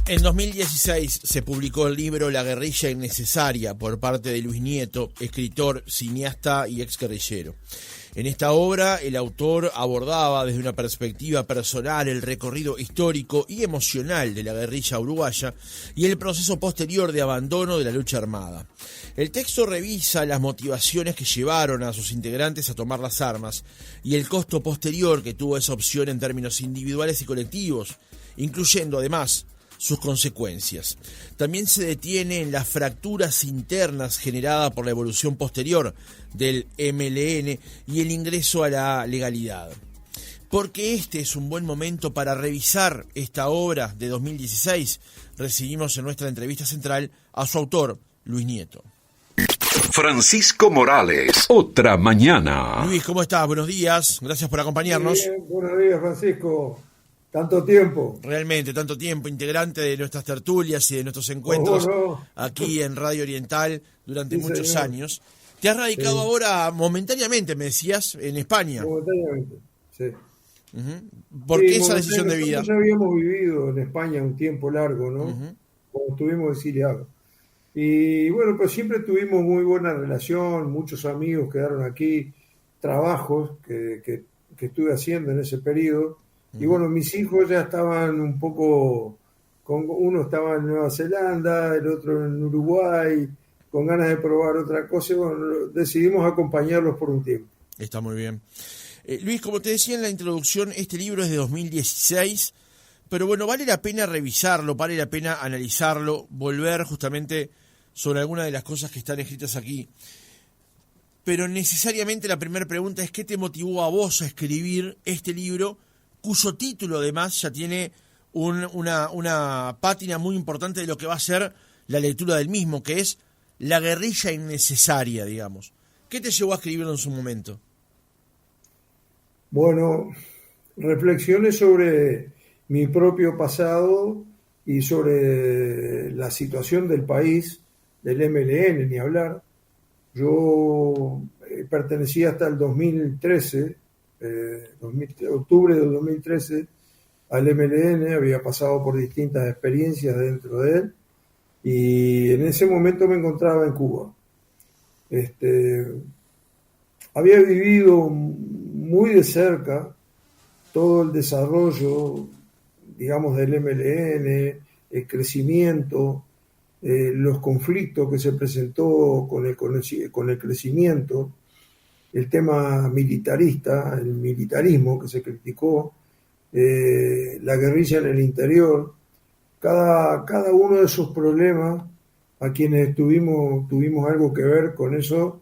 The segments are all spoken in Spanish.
En 2016 se publicó el libro La guerrilla innecesaria por parte de Luis Nieto, escritor, cineasta y exguerrillero. En esta obra, el autor abordaba desde una perspectiva personal el recorrido histórico y emocional de la guerrilla uruguaya y el proceso posterior de abandono de la lucha armada. El texto revisa las motivaciones que llevaron a sus integrantes a tomar las armas y el costo posterior que tuvo esa opción en términos individuales y colectivos, incluyendo además sus consecuencias. También se detiene en las fracturas internas generadas por la evolución posterior del MLN y el ingreso a la legalidad. Porque este es un buen momento para revisar esta obra de 2016, recibimos en nuestra entrevista central a su autor, Luis Nieto. Francisco Morales, otra mañana. Luis, ¿cómo estás? Buenos días, gracias por acompañarnos. Bien, buenos días, Francisco. Tanto tiempo. Realmente, tanto tiempo, integrante de nuestras tertulias y de nuestros encuentros aquí en Radio Oriental durante muchos años. Te has radicado ahora momentáneamente, me decías, en España. Momentáneamente, sí. ¿Por qué esa decisión de vida? Nosotros ya habíamos vivido en España un tiempo largo, ¿no? Cuando estuvimos exiliados. Y bueno, pues siempre tuvimos muy buena relación, muchos amigos quedaron aquí, trabajos que estuve haciendo en ese periodo. Y bueno, mis hijos ya estaban un poco, uno estaba en Nueva Zelanda, el otro en Uruguay, con ganas de probar otra cosa, y bueno, decidimos acompañarlos por un tiempo. Está muy bien. Luis, como te decía en la introducción, este libro es de 2016, pero bueno, vale la pena revisarlo, vale la pena analizarlo, volver justamente sobre algunas de las cosas que están escritas aquí. Pero necesariamente la primera pregunta es, ¿qué te motivó a vos a escribir este libro, cuyo título además ya tiene una pátina muy importante de lo que va a ser la lectura del mismo, que es La guerrilla innecesaria, digamos? ¿Qué te llevó a escribirlo en su momento? Bueno, reflexiones sobre mi propio pasado y sobre la situación del país, del MLN, ni hablar. Yo pertenecía hasta el 2013, octubre del 2013, al MLN, había pasado por distintas experiencias dentro de él, y en ese momento me encontraba en Cuba. Había vivido muy de cerca todo el desarrollo, digamos, del MLN, el crecimiento, los conflictos que se presentó con el crecimiento, el tema militarista, el militarismo que se criticó, la guerrilla en el interior, cada uno de esos problemas, a quienes tuvimos algo que ver con eso,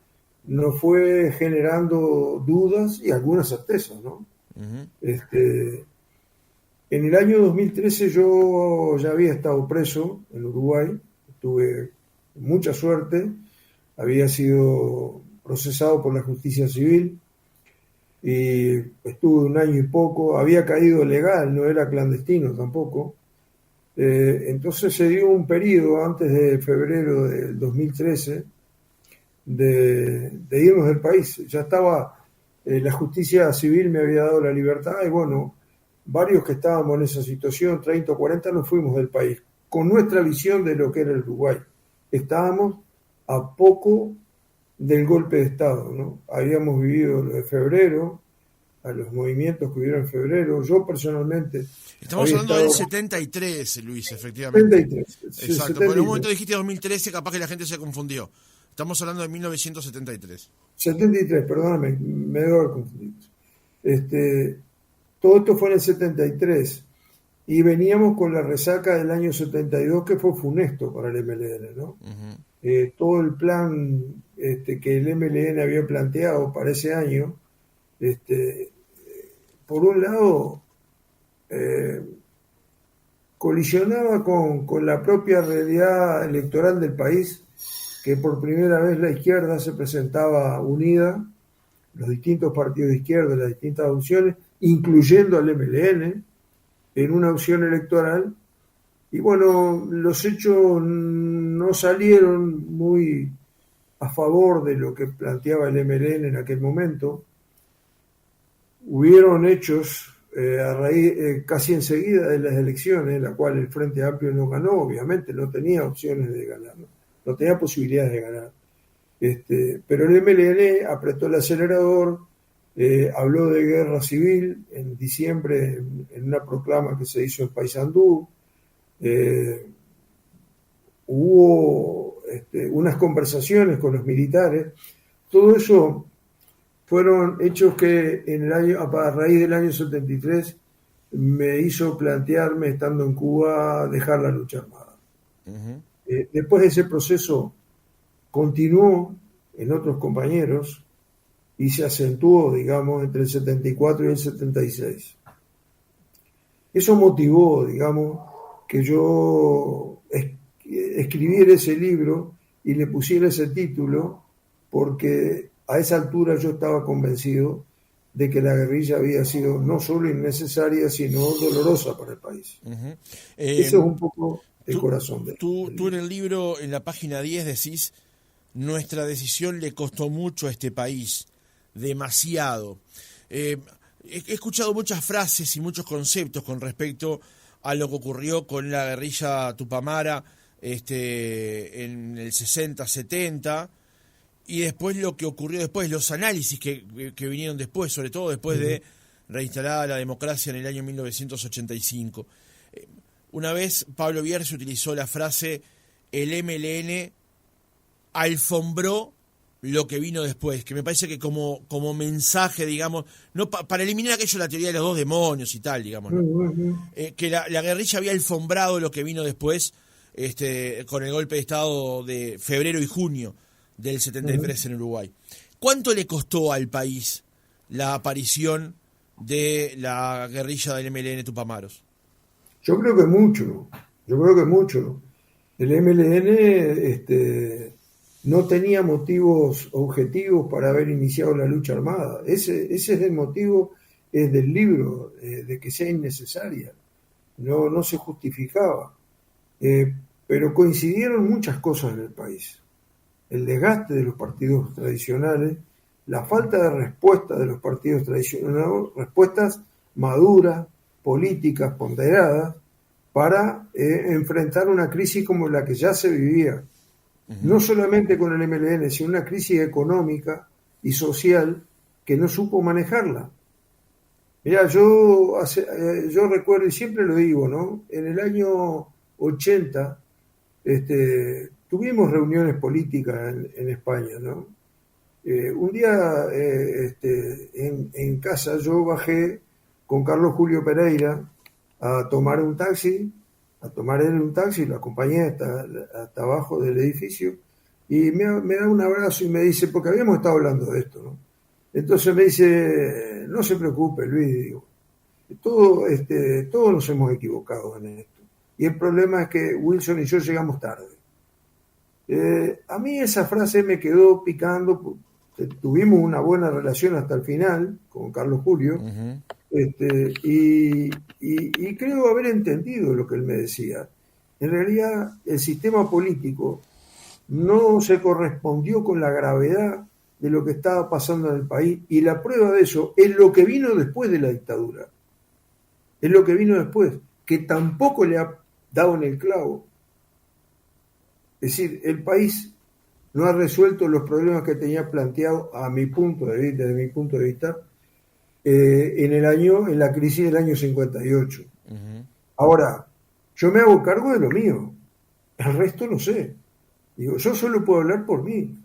nos fue generando dudas y algunas certezas, ¿no? En el año 2013 yo ya había estado preso en Uruguay, tuve mucha suerte, había sido procesado por la justicia civil y estuve un año y poco, había caído legal, no era clandestino tampoco. Entonces se dio un periodo antes de febrero del 2013 de irnos del país. Ya estaba, la justicia civil me había dado la libertad y bueno, varios que estábamos en esa situación, 30 o 40, nos fuimos del país, con nuestra visión de lo que era el Uruguay. Estábamos a poco del golpe de Estado, ¿no? Habíamos vivido lo de febrero, a los movimientos que hubieron en febrero. Yo personalmente... Estamos hablando del 73, Luis, efectivamente. 73. Exacto, 73. porque en un momento dijiste 2013, capaz que la gente se confundió. Estamos hablando de 1973. 73, perdóname, me debo haber confundido. Todo esto fue en el 73 y veníamos con la resaca del año 72 que fue funesto para el MLN, ¿no? Todo el plan que el MLN había planteado para ese año, por un lado, colisionaba con la propia realidad electoral del país, que por primera vez la izquierda se presentaba unida, los distintos partidos de izquierda, las distintas opciones, incluyendo al MLN, en una opción electoral. Y bueno, los hechos no salieron muy a favor de lo que planteaba el MLN en aquel momento. Hubieron hechos a raíz, casi enseguida de las elecciones, en la cual el Frente Amplio no ganó, obviamente, no tenía opciones de ganar, no tenía posibilidades de ganar. Pero el MLN apretó el acelerador, habló de guerra civil en diciembre en una proclama que se hizo en Paysandú. Hubo unas conversaciones con los militares. Todo eso fueron hechos que a raíz del año 73 me hizo plantearme, estando en Cuba, dejar la lucha armada. Uh-huh. Después de ese proceso continuó en otros compañeros y se acentuó, digamos, entre el 74 y el 76. Eso motivó, digamos, que yo escribiera ese libro y le pusiera ese título, porque a esa altura yo estaba convencido de que la guerrilla había sido no solo innecesaria, sino dolorosa para el país. Uh-huh. Eso es un poco el corazón de tú en el libro, en la página 10, decís: nuestra decisión le costó mucho a este país, demasiado. He escuchado muchas frases y muchos conceptos con respecto a lo que ocurrió con la guerrilla Tupamara en el 60-70, y después lo que ocurrió después, los análisis que vinieron después, sobre todo después de reinstalada la democracia en el año 1985. Una vez Pablo Bierce utilizó la frase: el MLN alfombró lo que vino después, que me parece que como mensaje, digamos, no para eliminar aquello, la teoría de los dos demonios y tal, digamos, ¿no? Que la guerrilla había alfombrado lo que vino después, con el golpe de Estado de febrero y junio del 73 en Uruguay. ¿Cuánto le costó al país la aparición de la guerrilla del MLN Tupamaros? Yo creo que mucho. El MLN no tenía motivos objetivos para haber iniciado la lucha armada. Ese es el motivo del libro, de que sea innecesaria. No se justificaba. Pero coincidieron muchas cosas en el país. El desgaste de los partidos tradicionales, la falta de respuesta de los partidos tradicionales, respuestas maduras, políticas, ponderadas, para enfrentar una crisis como la que ya se vivía. No solamente con el MLN, sino una crisis económica y social que no supo manejarla. Mirá, yo recuerdo, y siempre lo digo, ¿no? En el año 80 tuvimos reuniones políticas en España, ¿no? Un día en casa yo bajé con Carlos Julio Pereira a tomar un taxi, lo acompañé hasta abajo del edificio, y me da un abrazo y me dice, porque habíamos estado hablando de esto, ¿no? Entonces me dice: no se preocupe, Luis, digo, todos nos hemos equivocado en esto, y el problema es que Wilson y yo llegamos tarde. A mí esa frase me quedó picando. Tuvimos una buena relación hasta el final con Carlos Julio. Uh-huh. Y creo haber entendido lo que él me decía. En realidad, el sistema político no se correspondió con la gravedad de lo que estaba pasando en el país, y la prueba de eso es lo que vino después de la dictadura. Es lo que vino después, que tampoco le ha dado en el clavo. Es decir, el país no ha resuelto los problemas que tenía planteado, desde mi punto de vista, en la crisis del año 58. Uh-huh. Ahora, yo me hago cargo de lo mío, el resto no sé. Digo, yo solo puedo hablar por mí.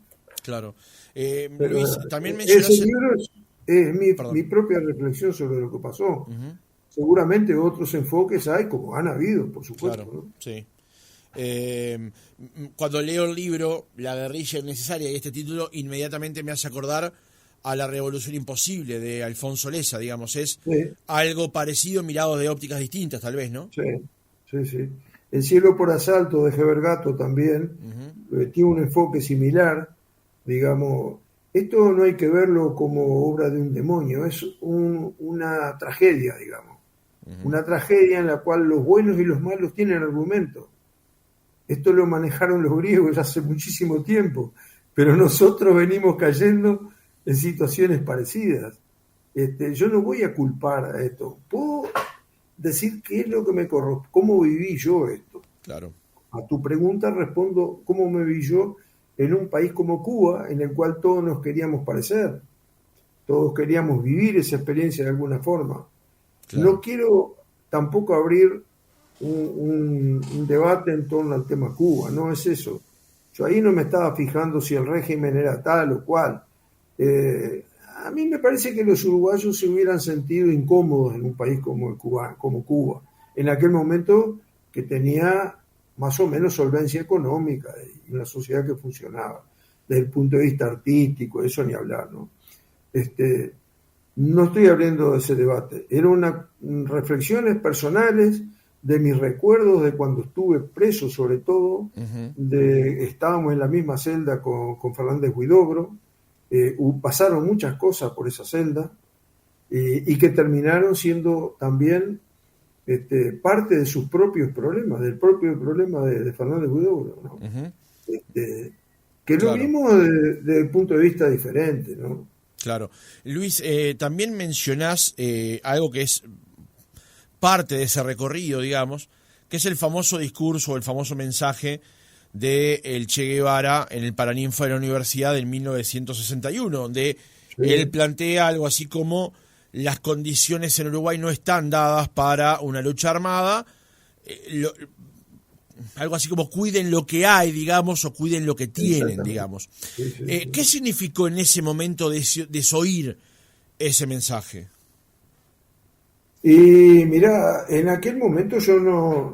Claro. Pero, Luis, también mencionaste... Ese libro es mi propia reflexión sobre lo que pasó. Uh-huh. Seguramente otros enfoques hay, como han habido, por supuesto. Claro, ¿no? Sí. Cuando leo el libro La guerrilla innecesaria, y este título inmediatamente me hace acordar a La revolución imposible de Alfonso Lessa, digamos, es algo parecido, mirado de ópticas distintas, tal vez, ¿no? Sí. El cielo por asalto de Gebergato también tiene un enfoque similar, digamos. Esto no hay que verlo como obra de un demonio, es una tragedia, digamos. Una tragedia en la cual los buenos y los malos tienen argumento. Esto lo manejaron los griegos hace muchísimo tiempo, pero nosotros venimos cayendo en situaciones parecidas. Yo no voy a culpar a esto. Puedo decir qué es lo que me corresponde, cómo viví yo esto. Claro. A tu pregunta respondo cómo me vi yo en un país como Cuba, en el cual todos nos queríamos parecer. Todos queríamos vivir esa experiencia de alguna forma. Claro. No quiero tampoco abrir un debate en torno al tema Cuba, no es eso. Yo ahí no me estaba fijando si el régimen era tal o cual. A mí me parece que los uruguayos se hubieran sentido incómodos en un país como Cuba, en aquel momento que tenía más o menos solvencia económica y una sociedad que funcionaba. Desde el punto de vista artístico, eso ni hablar, ¿no? No estoy abriendo ese debate. Eran unas reflexiones personales de mis recuerdos de cuando estuve preso, sobre todo. Estábamos en la misma celda con Fernández Huidobro. Pasaron muchas cosas por esa celda y que terminaron siendo también parte de sus propios problemas, del propio problema de Fernández Huidobro, ¿no? Que lo vimos desde el punto de vista diferente, ¿no? Claro. Luis, también mencionás algo que es parte de ese recorrido, digamos, que es el famoso discurso, el famoso mensaje de el Che Guevara en el Paraninfo de la Universidad en 1961, donde él plantea algo así como las condiciones en Uruguay no están dadas para una lucha armada, algo así como cuiden lo que hay, digamos, o cuiden lo que tienen, digamos. ¿Qué significó en ese momento desoír ese mensaje? Y mira, en aquel momento yo no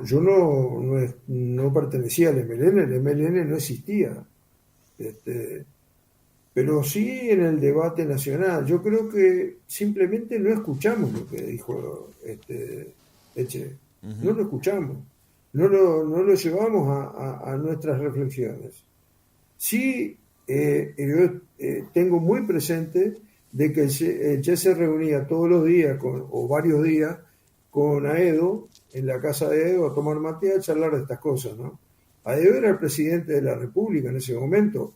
pertenecía al MLN, el MLN no existía. Pero sí en el debate nacional. Yo creo que simplemente no escuchamos lo que dijo Eche. No lo escuchamos. No lo llevamos a nuestras reflexiones. Sí, yo tengo muy presente de que el Che se reunía todos los días o varios días con Aedo en la casa de Aedo a tomar mate y a charlar de estas cosas, ¿no? Aedo era el presidente de la República en ese momento,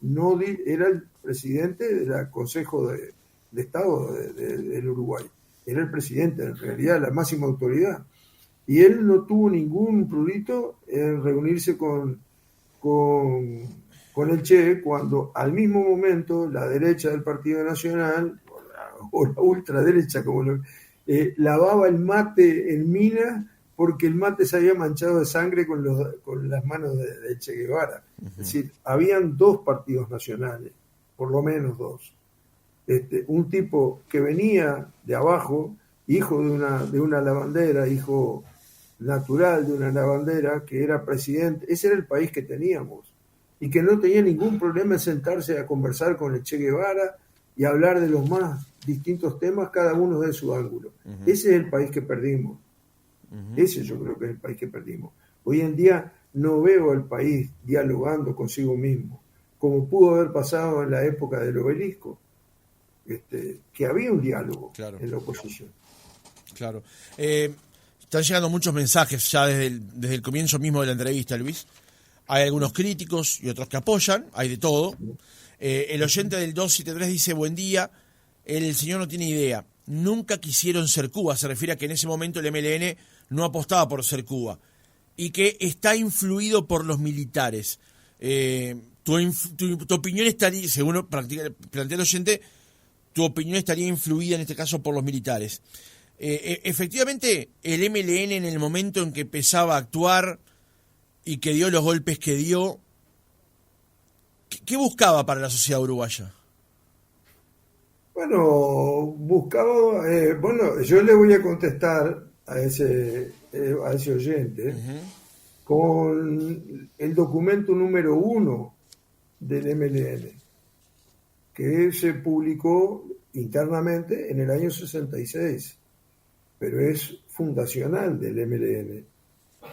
era el presidente del Consejo de Estado del Uruguay, era el presidente, en realidad la máxima autoridad. Y él no tuvo ningún prurito en reunirse con el Che cuando al mismo momento la derecha del Partido Nacional, o la ultraderecha, lavaba el mate en Minas porque el mate se había manchado de sangre con las manos de Che Guevara. Es decir, habían dos partidos nacionales, por lo menos dos. Un tipo que venía de abajo, hijo de una lavandera, hijo natural de una lavandera, que era presidente. Ese era el país que teníamos y que no tenía ningún problema en sentarse a conversar con el Che Guevara y hablar de los más distintos temas, cada uno de su ángulo. Ese es el país que perdimos. Ese yo creo que es el país que perdimos. Hoy en día no veo al país dialogando consigo mismo, como pudo haber pasado en la época del Obelisco, que había un diálogo en la oposición. Claro. Están llegando muchos mensajes ya desde el comienzo mismo de la entrevista, Luis. Hay algunos críticos y otros que apoyan, hay de todo. El oyente del 273 dice, buen día, el señor no tiene idea. Nunca quisieron ser Cuba, se refiere a que en ese momento el MLN no apostaba por ser Cuba y que está influido por los militares. Tu opinión estaría, según plantea el oyente, tu opinión estaría influida en este caso por los militares. Efectivamente, el MLN en el momento en que empezaba a actuar y que dio los golpes que dio, ¿qué buscaba para la sociedad uruguaya? Bueno, buscaba, yo le voy a contestar a ese oyente con el documento número 1 del MLN, que se publicó internamente en el año 66, pero es fundacional del MLN.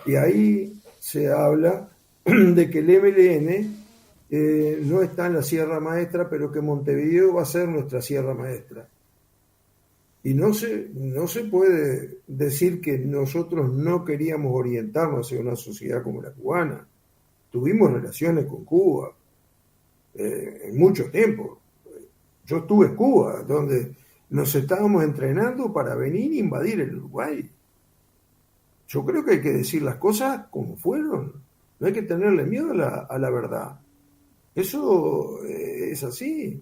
Y ahí se habla de que el MLN no está en la Sierra Maestra, pero que Montevideo va a ser nuestra Sierra Maestra. Y no se puede decir que nosotros no queríamos orientarnos hacia una sociedad como la cubana. Tuvimos relaciones con Cuba en mucho tiempo. Yo estuve en Cuba, donde nos estábamos entrenando para venir e invadir el Uruguay. Yo creo que hay que decir las cosas como fueron. No hay que tenerle miedo a la verdad. Eso es así.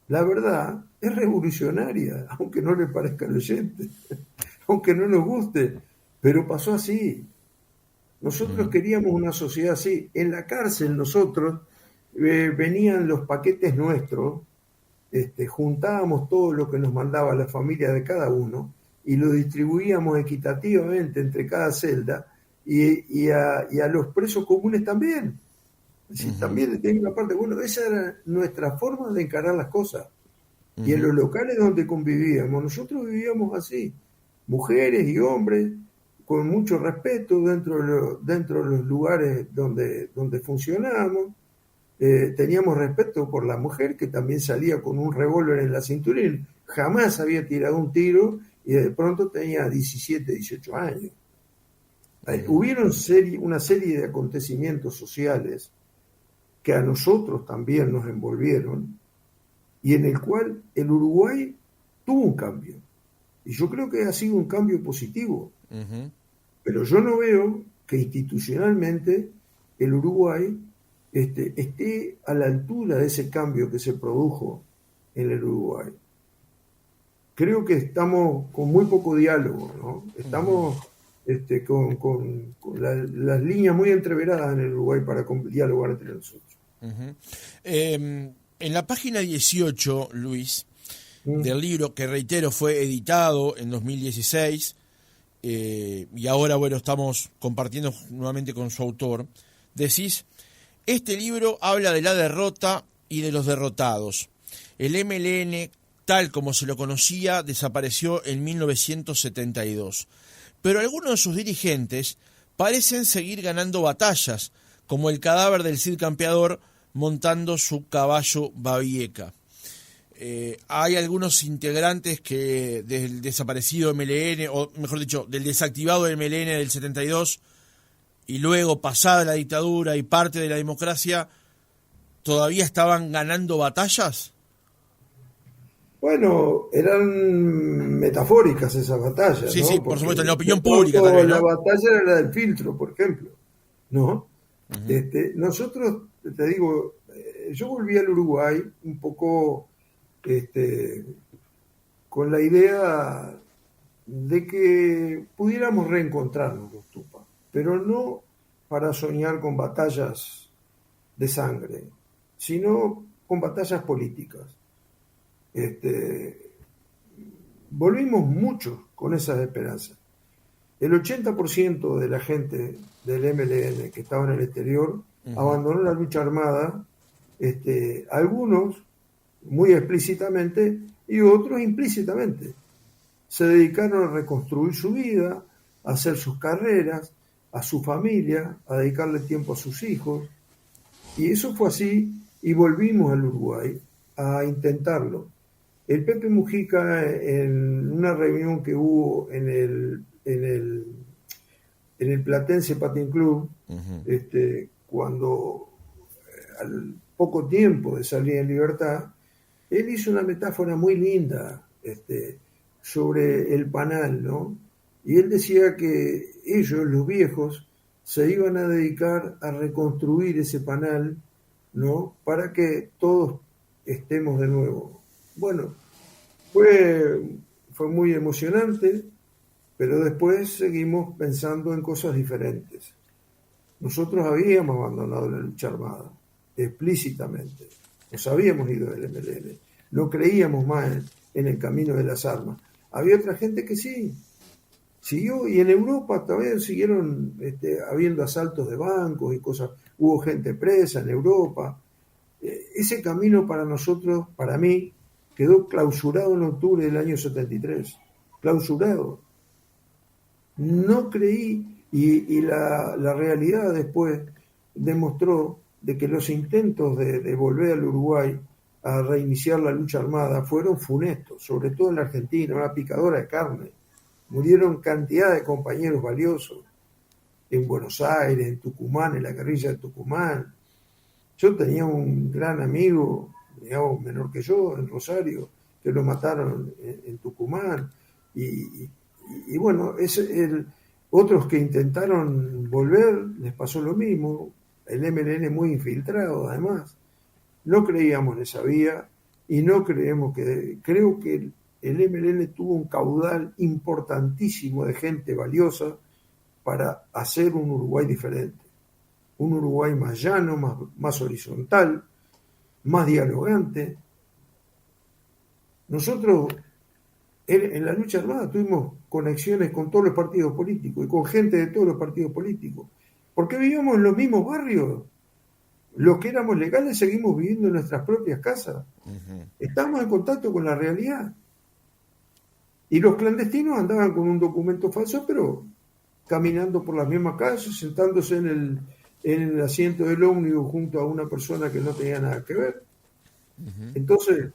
La verdad es revolucionaria, aunque no le parezca al oyente, aunque no nos guste, pero pasó así. Nosotros queríamos una sociedad así. En la cárcel nosotros venían los paquetes nuestros, juntábamos todo lo que nos mandaba la familia de cada uno y lo distribuíamos equitativamente entre cada celda y a los presos comunes también. Sí, también tenía una parte, bueno, esa era nuestra forma de encarar las cosas. Y en los locales donde convivíamos, nosotros vivíamos así, mujeres y hombres, con mucho respeto dentro de los lugares donde funcionábamos. Teníamos respeto por la mujer, que también salía con un revólver en la cintura y jamás había tirado un tiro, y de pronto tenía 17, 18 años. Hubieron una serie de acontecimientos sociales que a nosotros también nos envolvieron y en el cual el Uruguay tuvo un cambio. Y yo creo que ha sido un cambio positivo. Pero yo no veo que institucionalmente el Uruguay esté a la altura de ese cambio que se produjo en el Uruguay. Creo que estamos con muy poco diálogo, ¿no? Estamos con las líneas muy entreveradas en el Uruguay para dialogar entre nosotros. En la página 18, Luis, del libro, que reitero fue editado en 2016, y ahora, bueno, estamos compartiendo nuevamente con su autor, decís: este libro habla de la derrota y de los derrotados. El MLN, tal como se lo conocía, desapareció en 1972. Pero algunos de sus dirigentes parecen seguir ganando batallas, como el cadáver del Cid Campeador montando su caballo Babieca. Hay algunos integrantes que del desaparecido MLN, o mejor dicho, del desactivado MLN del 72, y luego pasada la dictadura y parte de la democracia, ¿todavía estaban ganando batallas? Bueno, eran metafóricas esas batallas, sí, ¿no? Sí, por supuesto, en la opinión pública también, ¿no? La batalla era la del filtro, por ejemplo, ¿no? Nosotros, te digo, yo volví al Uruguay un poco con la idea de que pudiéramos reencontrarnos los Tupac, pero no para soñar con batallas de sangre, sino con batallas políticas. Volvimos muchos con esas esperanzas. El 80% de la gente del MLN que estaba en el exterior abandonó la lucha armada, algunos muy explícitamente y otros implícitamente. Se dedicaron a reconstruir su vida, a hacer sus carreras, a su familia, a dedicarle tiempo a sus hijos. Y eso fue así, y volvimos al Uruguay a intentarlo. El Pepe Mujica, en una reunión que hubo en el Platense Patín Club, cuando al poco tiempo de salir en libertad, él hizo una metáfora muy linda sobre el panal, ¿no? Y él decía que ellos, los viejos, se iban a dedicar a reconstruir ese panal, ¿no? Para que todos estemos de nuevo. Bueno, fue muy emocionante, pero después seguimos pensando en cosas diferentes. Nosotros habíamos abandonado la lucha armada, explícitamente. Nos habíamos ido del MLN. No creíamos más en el camino de las armas. Había otra gente que sí, siguió, y en Europa todavía siguieron habiendo asaltos de bancos y cosas. Hubo gente presa en Europa. Ese camino para nosotros, para mí, quedó clausurado en octubre del año 73. Clausurado. No creí, y la realidad después demostró de que los intentos de volver al Uruguay a reiniciar la lucha armada fueron funestos, sobre todo en la Argentina, una picadora de carne. Murieron cantidad de compañeros valiosos en Buenos Aires, en Tucumán, en la guerrilla de Tucumán. Yo tenía un gran amigo, digamos, menor que yo, en Rosario, que lo mataron en Tucumán, y bueno, otros que intentaron volver les pasó lo mismo, el MLN muy infiltrado además. No creíamos en esa vía y no creo que el MLN tuvo un caudal importantísimo de gente valiosa para hacer un Uruguay diferente, un Uruguay más llano, más horizontal, más dialogante. Nosotros en la lucha armada tuvimos conexiones con todos los partidos políticos y con gente de todos los partidos políticos, porque vivíamos en los mismos barrios. Los que éramos legales seguimos viviendo en nuestras propias casas. Estamos en contacto con la realidad. Y los clandestinos andaban con un documento falso, pero caminando por las mismas calles, sentándose en el asiento del ómnibus junto a una persona que no tenía nada que ver. Entonces,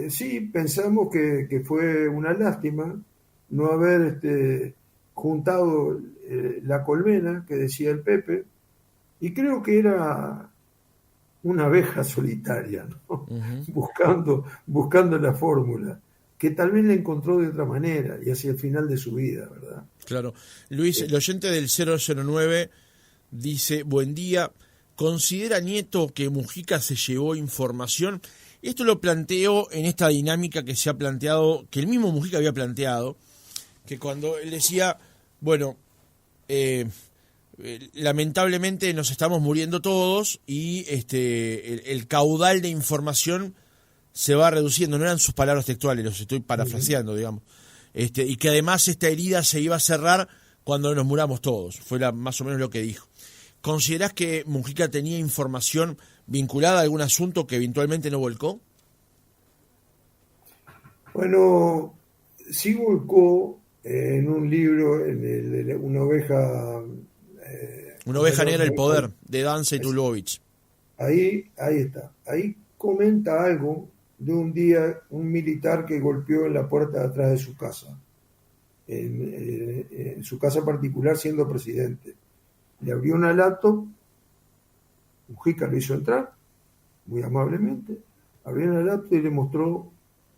sí, pensamos que fue una lástima no haber juntado la colmena que decía el Pepe, y creo que era una abeja solitaria, ¿no? Buscando la fórmula, que tal vez la encontró de otra manera y hacia el final de su vida, ¿verdad? Claro. Luis, el oyente del 009 dice, buen día, ¿considera Nieto que Mujica se llevó información? Esto lo planteo en esta dinámica que se ha planteado, que el mismo Mujica había planteado, que cuando él decía, bueno, lamentablemente nos estamos muriendo todos y el caudal de información se va reduciendo, no eran sus palabras textuales, los estoy parafraseando, digamos, y que además esta herida se iba a cerrar cuando nos muramos todos, fue más o menos lo que dijo. ¿Considerás que Mujica tenía información vinculada a algún asunto que eventualmente no volcó? Bueno, sí volcó en un libro, en Una oveja... Una oveja negra, el poder, de Danza y Tulovich. Ahí está. Ahí comenta algo de un día, un militar que golpeó en la puerta de atrás de su casa, en su casa particular siendo presidente. Le abrió una laptop, Mujica lo hizo entrar, muy amablemente, abrió una laptop y le mostró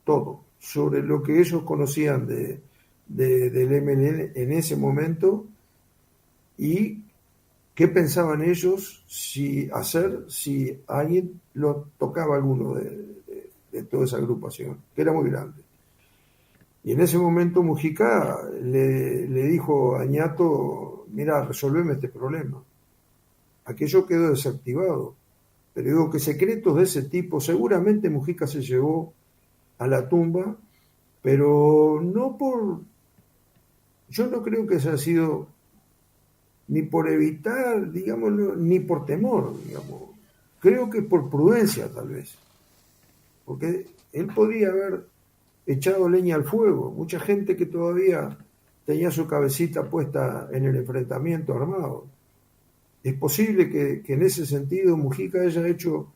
todo sobre lo que ellos conocían del MLN en ese momento y qué pensaban ellos si alguien lo tocaba alguno de toda esa agrupación, que era muy grande. Y en ese momento Mujica le dijo a Ñato, mira, resolveme este problema. Aquello quedó desactivado. Pero digo que secretos de ese tipo seguramente Mujica se llevó a la tumba, pero yo no creo que haya sido ni por evitar, digamos, ni por temor, digamos. Creo que por prudencia, tal vez. Porque él podría haber echado leña al fuego. Mucha gente que todavía tenía su cabecita puesta en el enfrentamiento armado. Es posible que en ese sentido Mujica haya hecho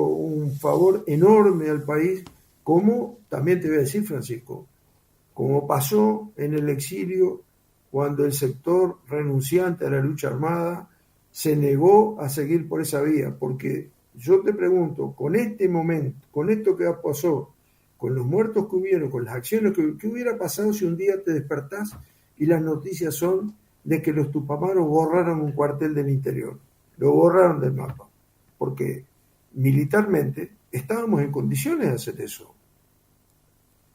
un favor enorme al país, como también te voy a decir, Francisco, como pasó en el exilio cuando el sector renunciante a la lucha armada se negó a seguir por esa vía, porque yo te pregunto, con este momento, con esto que pasó, con los muertos que hubieron, con las acciones que hubiera pasado si un día te despertás y las noticias son de que los tupamaros borraron un cuartel del interior, lo borraron del mapa, porque militarmente estábamos en condiciones de hacer eso.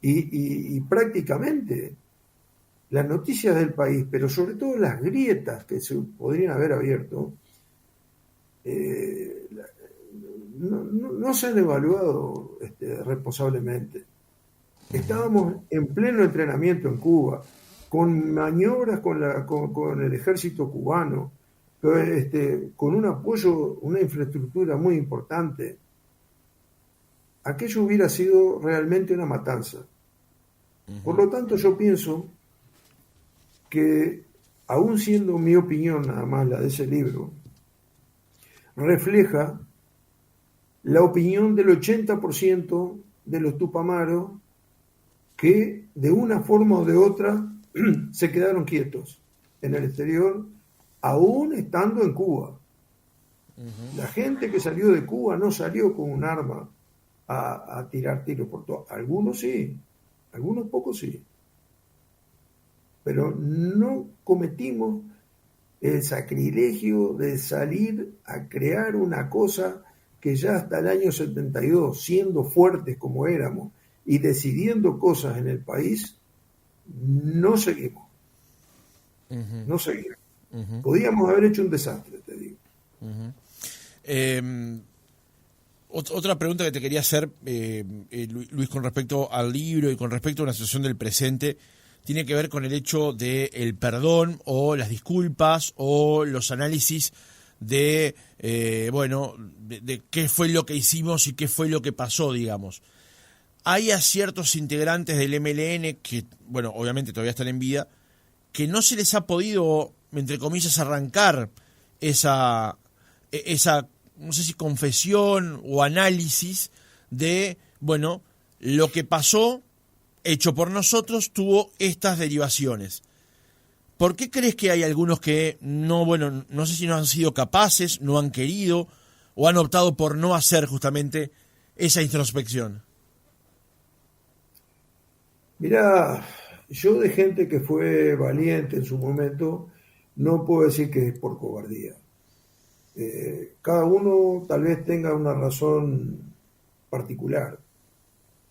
Y prácticamente las noticias del país, pero sobre todo las grietas que se podrían haber abierto, no se han evaluado responsablemente. Estábamos en pleno entrenamiento en Cuba, con maniobras con el ejército cubano, con un apoyo, una infraestructura muy importante. Aquello hubiera sido realmente una matanza. Por lo tanto, yo pienso que, aún siendo mi opinión nada más la de ese libro, refleja la opinión del 80% de los tupamaros que de una forma o de otra se quedaron quietos en el exterior, aún estando en Cuba. La gente que salió de Cuba no salió con un arma a tirar tiros por todo. Algunos sí, algunos pocos sí. Pero no cometimos el sacrilegio de salir a crear una cosa que ya hasta el año 72, siendo fuertes como éramos y decidiendo cosas en el país, no seguimos. No seguimos. Podíamos haber hecho un desastre, te digo. Otra pregunta que te quería hacer, Luis, con respecto al libro y con respecto a una situación del presente, tiene que ver con el hecho del perdón o las disculpas o los análisis de, de qué fue lo que hicimos y qué fue lo que pasó, digamos. Hay a ciertos integrantes del MLN que, bueno, obviamente todavía están en vida, que no se les ha podido, entre comillas, arrancar esa no sé si confesión o análisis de, bueno, lo que pasó, hecho por nosotros, tuvo estas derivaciones. ¿Por qué crees que hay algunos que no sé si no han sido capaces, no han querido o han optado por no hacer justamente esa introspección? Mirá, yo de gente que fue valiente en su momento, no puedo decir que es por cobardía. Cada uno tal vez tenga una razón particular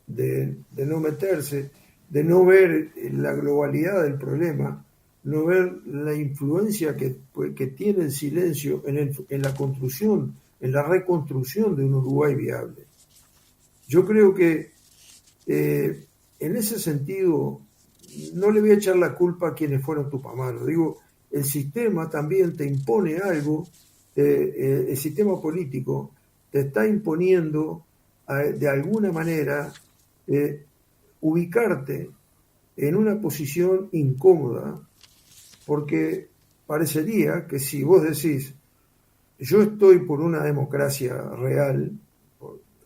de no meterse, de no ver la globalidad del problema, no ver la influencia que tiene el silencio en la construcción, en la reconstrucción de un Uruguay viable. Yo creo que en ese sentido no le voy a echar la culpa a quienes fueron tupamaros. Digo, el sistema también te impone algo. El sistema político te está imponiendo de alguna manera ubicarte en una posición incómoda, porque parecería que si vos decís yo estoy por una democracia real,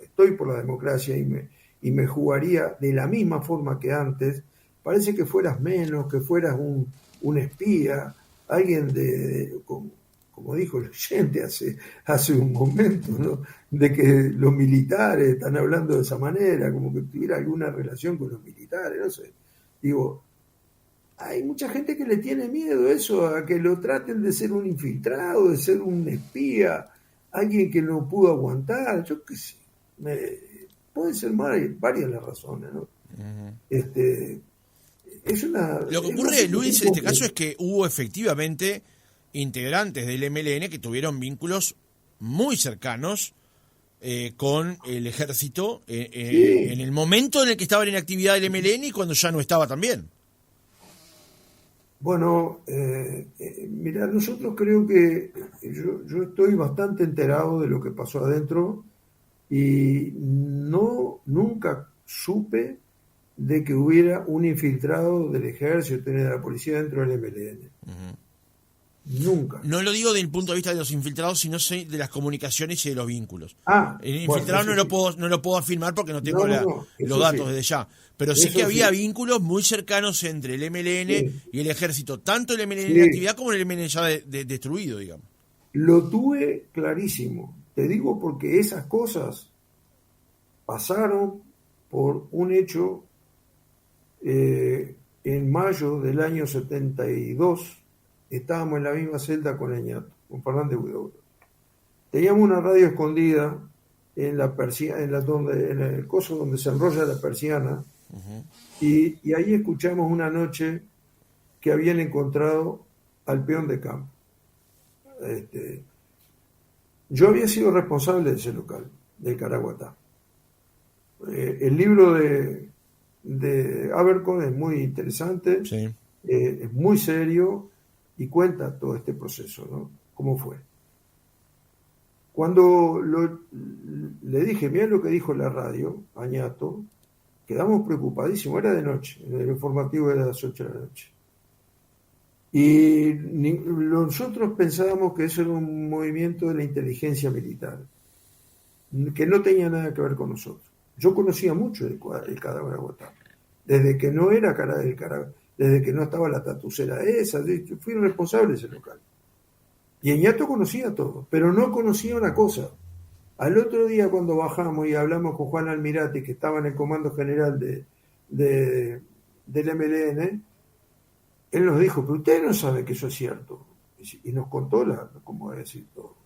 estoy por la democracia y me jugaría de la misma forma que antes, parece que fueras menos, que fueras un espía, alguien como dijo el oyente hace un momento, ¿no? De que los militares están hablando de esa manera, como que tuviera alguna relación con los militares, no sé. Digo, hay mucha gente que le tiene miedo a eso, a que lo traten de ser un infiltrado, de ser un espía, alguien que no pudo aguantar, yo qué sé. Pueden ser varias las razones, ¿no? Lo que ocurre, Luis, en este caso es que hubo efectivamente integrantes del MLN que tuvieron vínculos muy cercanos con el ejército Sí. en el momento en el que estaba en actividad del MLN y cuando ya no estaba también. Bueno, mira, nosotros creo que yo estoy bastante enterado de lo que pasó adentro y nunca supe de que hubiera un infiltrado del ejército ni de la policía dentro del MLN. Nunca. No lo digo desde el punto de vista de los infiltrados, sino de las comunicaciones y de los vínculos. El Bueno, infiltrado no lo puedo afirmar porque no tengo los datos desde ya. Pero sí que había vínculos muy cercanos entre el MLN y el ejército, tanto el MLN en actividad como el MLN ya destruido, digamos. Lo tuve clarísimo. Te digo porque esas cosas pasaron por un hecho en mayo del año 72. Estábamos en la misma celda con Añato, con Fernández Huidobro. Teníamos una radio escondida en en el coso donde se enrolla la persiana, y ahí escuchamos una noche que habían encontrado al peón de campo. Yo había sido responsable de ese local, del Caraguatá. El libro de Abercon es muy interesante, es muy serio y cuenta todo este proceso, ¿no? ¿Cómo fue? Cuando le dije, mirá lo que dijo la radio, Añato, quedamos preocupadísimos, era de noche, el informativo era de las 8 de la noche. Y nosotros pensábamos que eso era un movimiento de la inteligencia militar, que no tenía nada que ver con nosotros. Yo conocía mucho el Caraguatá, desde que no era desde que no estaba la tatucera esa, yo fui responsable de ese local. Y Añato conocía todo, pero no conocía una cosa, Al otro día cuando bajamos y hablamos con Juan Almirati, que estaba en el Comando General del MLN, él nos dijo, pero ustedes no saben que eso es cierto. Y nos contó cómo decir todo.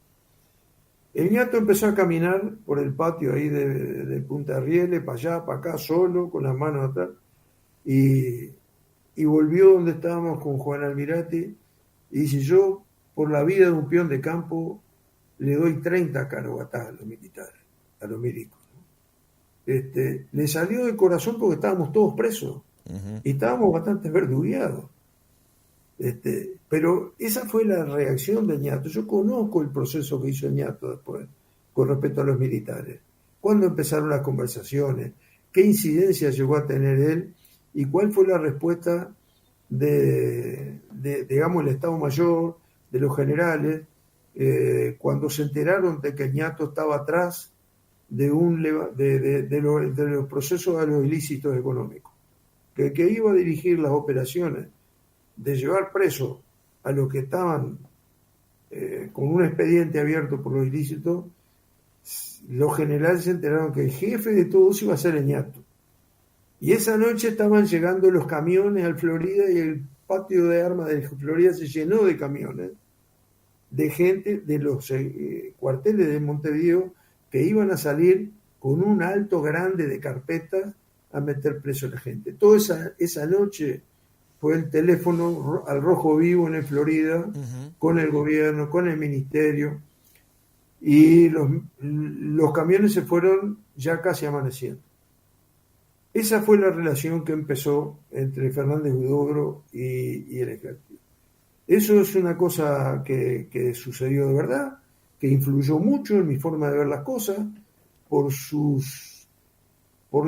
El ñato empezó a caminar por el patio ahí de Punta Rieles, para allá, para acá, solo, con las manos atrás, y volvió donde estábamos con Juan Almirati, y dice, yo, por la vida de un peón de campo, le doy 30 caraguatás a los militares, a los milicos. Le salió del corazón porque estábamos todos presos, y estábamos bastante verdugueados. Pero esa fue la reacción de ñato. Yo conozco el proceso que hizo ñato después con respecto a los militares. ¿Cuándo empezaron las conversaciones? ¿Qué incidencia llegó a tener él? ¿Y cuál fue la respuesta digamos, el Estado Mayor, de los generales, cuando se enteraron de que ñato estaba atrás de los procesos de los ilícitos económicos? Que iba a dirigir las operaciones de llevar preso a los que estaban con un expediente abierto por los ilícitos. Los generales se enteraron que el jefe de todos iba a ser el ñato. Y esa noche estaban llegando los camiones al Florida y el patio de armas de Florida se llenó de camiones, de gente de los cuarteles de Montevideo que iban a salir con un alto grande de carpetas a meter preso a la gente. Toda esa noche fue el teléfono al rojo vivo en el Florida, con el gobierno, con el ministerio, y los camiones se fueron ya casi amaneciendo. Esa fue la relación que empezó entre Fernández Huidobro y el ejército. Eso es una cosa que sucedió de verdad, que influyó mucho en mi forma de ver las cosas, por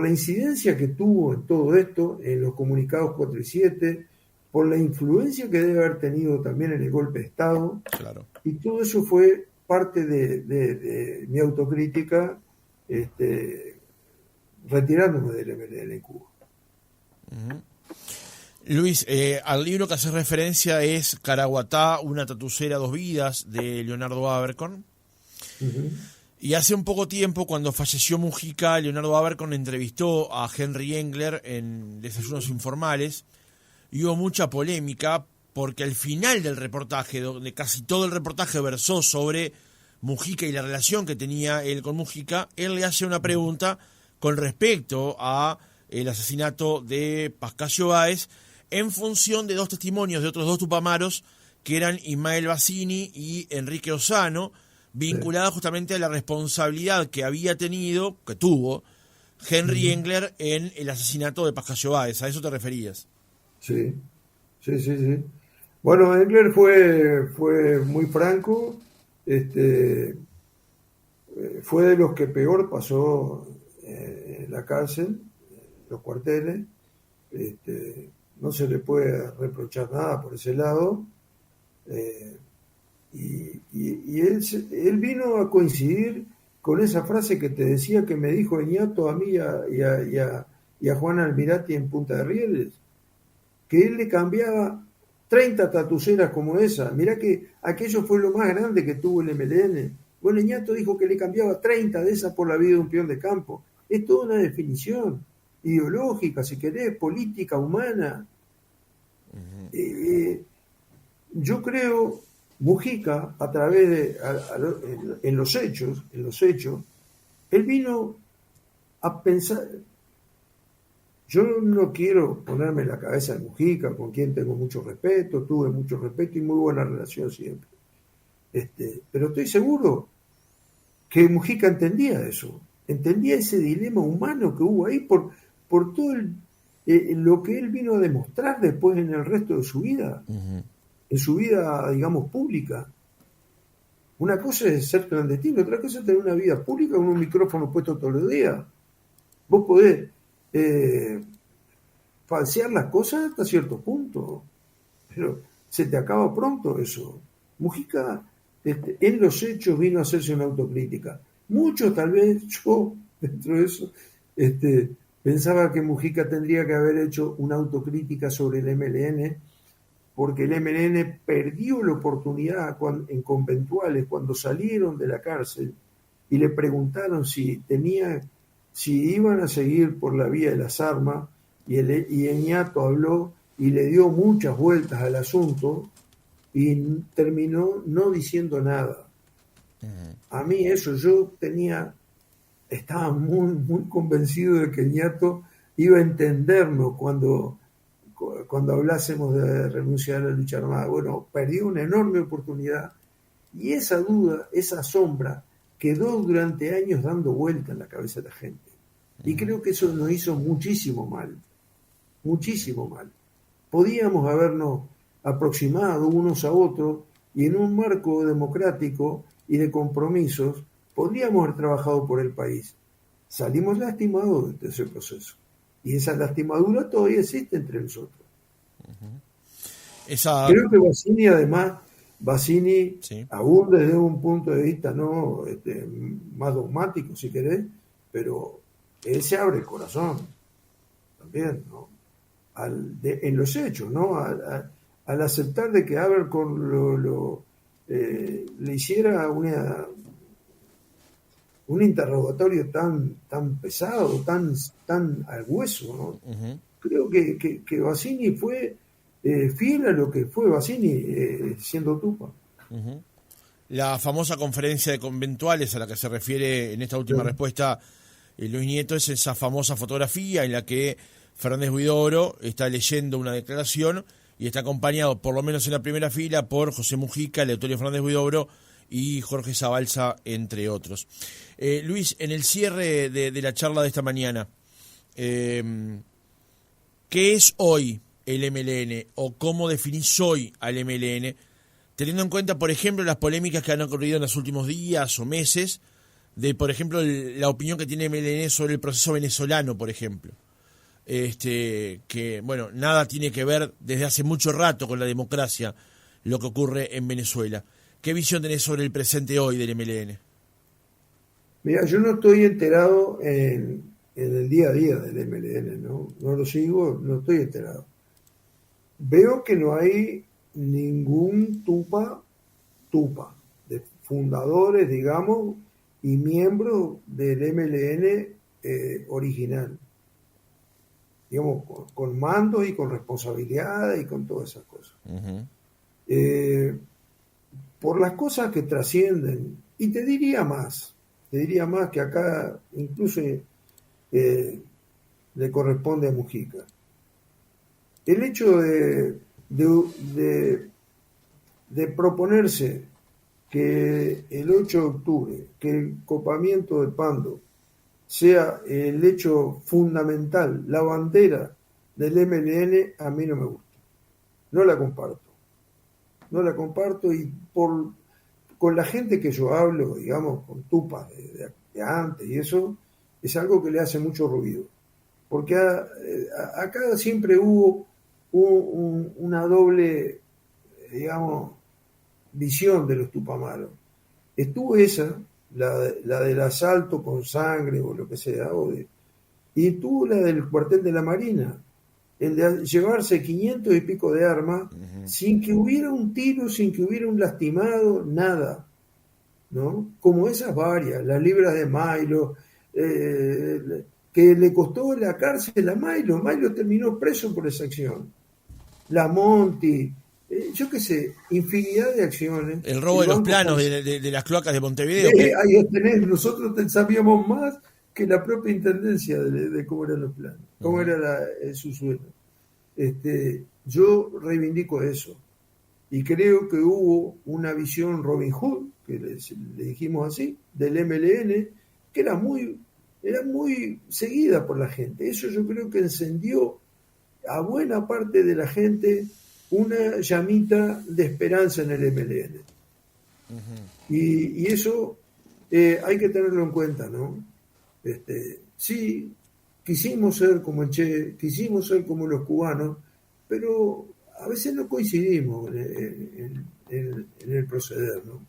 la incidencia que tuvo en todo esto, en los comunicados 4 y 7, por la influencia que debe haber tenido también en el golpe de Estado. Claro. Y todo eso fue parte de mi autocrítica, retirándome del MLN en Cuba. Luis, al libro que hace referencia es Caraguatá, una tatucera, 2 vidas, de Leonardo Abercorn. Y hace un poco tiempo, cuando falleció Mujica, Leonardo Abercorn entrevistó a Henry Engler en Desayunos Informales, y hubo mucha polémica porque al final del reportaje, donde casi todo el reportaje versó sobre Mujica y la relación que tenía él con Mujica, él le hace una pregunta con respecto a el asesinato de Pascasio Báez, en función de 2 testimonios de otros 2 tupamaros, que eran Ismael Bassini y Enrique Ossano, vinculados justamente a la responsabilidad que tuvo Henry Engler en el asesinato de Pascasio Báez. ¿A eso te referías? Sí. Bueno, Engler fue muy franco, fue de los que peor pasó en la cárcel, los cuarteles. No se le puede reprochar nada por ese lado. Y él vino a coincidir con esa frase que te decía que me dijo ñato a mí y a Juan Almirati en Punta de Rieles, que él le cambiaba 30 tatuceras como esa. Mirá que aquello fue lo más grande que tuvo el MLN. Bueno, ñato dijo que le cambiaba 30 de esas por la vida de un peón de campo. Es toda una definición ideológica, si querés, política, humana. Yo creo, Mujica, a través de en los hechos, él vino a pensar. Yo no quiero ponerme en la cabeza de Mujica, con quien tengo mucho respeto, tuve mucho respeto y muy buena relación siempre. Pero estoy seguro que Mujica entendía eso, entendía ese dilema humano que hubo ahí por todo lo que él vino a demostrar después en el resto de su vida, en su vida, digamos, pública. Una cosa es ser clandestino, otra cosa es tener una vida pública con un micrófono puesto todos los días. Vos podés falsear las cosas hasta cierto punto, pero se te acaba pronto eso. Mujica, en los hechos, vino a hacerse una autocrítica. Muchos, tal vez, yo, dentro de eso, pensaba que Mujica tendría que haber hecho una autocrítica sobre el MLN, porque el MLN perdió la oportunidad en conventuales, cuando salieron de la cárcel, y le preguntaron si iban a seguir por la vía de las armas, y Eñato habló y le dio muchas vueltas al asunto y terminó no diciendo nada. A mí eso, estaba muy, muy convencido de que Eñato iba a entendernos cuando hablásemos de renunciar a la lucha armada. Bueno, perdió una enorme oportunidad, y esa duda, esa sombra, quedó durante años dando vuelta en la cabeza de la gente. Y creo que eso nos hizo muchísimo mal. Muchísimo mal. Podíamos habernos aproximado unos a otros, y en un marco democrático y de compromisos podríamos haber trabajado por el país. Salimos lastimados de ese proceso, y esa lastimadura todavía existe entre nosotros. Creo que Bassini, sí, aún desde un punto de vista más dogmático, si querés, pero él se abre el corazón también, ¿no? En los hechos, ¿no? Al aceptar de que Abercorn le hiciera un interrogatorio tan pesado, tan al hueso, ¿no? Creo que Bassini fue fiel a lo que fue Bassini siendo Tupa. La famosa conferencia de conventuales a la que se refiere en esta última respuesta Luis Nieto es esa famosa fotografía en la que Fernández Huidobro está leyendo una declaración y está acompañado, por lo menos en la primera fila, por José Mujica, Leotorio Fernández Huidobro y Jorge Zabalza, entre otros. Luis, en el cierre de la charla de esta mañana, ¿qué es hoy el MLN o cómo definís hoy al MLN, teniendo en cuenta, por ejemplo, las polémicas que han ocurrido en los últimos días o meses, de, por ejemplo, la opinión que tiene MLN sobre el proceso venezolano, por ejemplo? Que, bueno, nada tiene que ver desde hace mucho rato con la democracia lo que ocurre en Venezuela. ¿Qué visión tenés sobre el presente hoy del MLN? Mira, yo no estoy enterado en el día a día del MLN, ¿no? No lo sigo, no estoy enterado. Veo que no hay ningún tupa de fundadores, digamos, y miembros del MLN original. Digamos, con mandos y con responsabilidades y con todas esas cosas. Por las cosas que trascienden, y te diría más que acá incluso le corresponde a Mujica. El hecho de proponerse que el 8 de octubre, que el copamiento de Pando sea el hecho fundamental, la bandera del MLN, a mí no me gusta. No la comparto, y con la gente que yo hablo, digamos, con tupas de antes y eso, es algo que le hace mucho ruido. Porque acá siempre hubo una doble, digamos, visión de los tupamaros. Estuvo esa, la del asalto con sangre o lo que sea, y tuvo la del cuartel de la Marina, el de llevarse 500 y pico de armas sin que hubiera un tiro, sin que hubiera un lastimado, nada, ¿no? Como esas varias, las libras de Milo, que le costó la cárcel a Milo terminó preso por esa acción. La Monti, yo qué sé, infinidad de acciones. El robo de los planos de las cloacas de Montevideo. Ahí tenés, nosotros sabíamos más que la propia intendencia de cómo eran los planos, cómo era el subsuelo. Yo reivindico eso, y creo que hubo una visión Robin Hood, que le dijimos así, del MLN, que era muy seguida por la gente. Eso yo creo que encendió a buena parte de la gente una llamita de esperanza en el MLN. Y eso hay que tenerlo en cuenta, ¿no? Sí, quisimos ser como el Che, quisimos ser como los cubanos, pero a veces no coincidimos en el proceder, ¿no?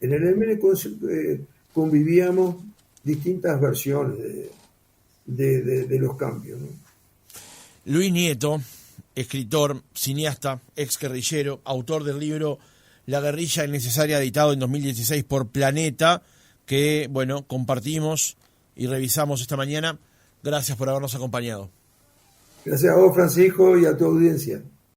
En el MLN convivíamos distintas versiones de los cambios, ¿no? Luis Nieto, escritor, cineasta, ex guerrillero, autor del libro La guerrilla innecesaria, editado en 2016 por Planeta, que, bueno, compartimos y revisamos esta mañana. Gracias por habernos acompañado. Gracias a vos, Francisco, y a tu audiencia.